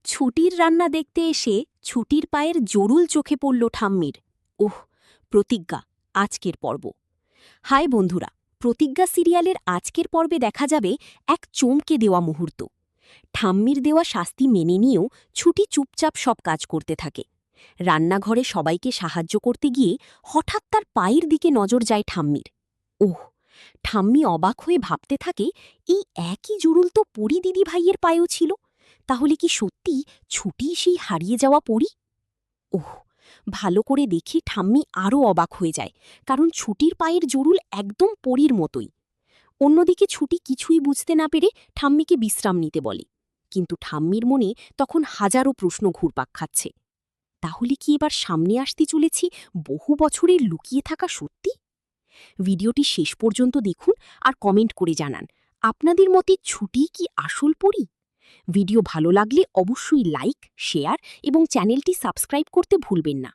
ছুটির রান্না দেখতে এসে ছুটির পায়ের জরুল চোখে পড়ল ঠাম্মির। ওহ, প্রতিজ্ঞা, আজকের পর্ব। হাই বন্ধুরা, প্রতিজ্ঞা সিরিয়ালের আজকের পর্বে দেখা যাবে এক চমকে দেওয়া মুহূর্ত। ঠাম্মির দেওয়া শাস্তি মেনে নিয়েও ছুটি চুপচাপ সব কাজ করতে থাকে। রান্নাঘরে সবাইকে সাহায্য করতে গিয়ে হঠাৎ তার পায়ের দিকে নজর যায় ঠাম্মির। ওহ, ঠাম্মি অবাক হয়ে ভাবতে থাকে, এই একই জুরুল তো পরি দিদি ভাইয়ের পায়েও ছিল। তাহলে কি সত্যি ছুটি সেই হারিয়ে যাওয়া পরি? ওহ, ভালো করে দেখে ঠাম্মি আরও অবাক হয়ে যায়, কারণ ছুটির পায়ের জরুল একদম পরীর মতোই। অন্যদিকে ছুটি কিছুই বুঝতে না পেরে ঠাম্মিকে বিশ্রাম নিতে বলে, কিন্তু ঠাম্মির মনে তখন হাজারো প্রশ্ন ঘুরপাক খাচ্ছে। তাহলে কি এবার সামনে আসতে চলেছি বহু বছরের লুকিয়ে থাকা সত্যি? ভিডিওটি শেষ পর্যন্ত দেখুন আর কমেন্ট করে জানান, আপনাদের মতে ছুটি কি আসল পরি? ভিডিও ভালো লাগলে অবশ্যই লাইক, শেয়ার এবং চ্যানেলটি সাবস্ক্রাইব করতে ভুলবেন না।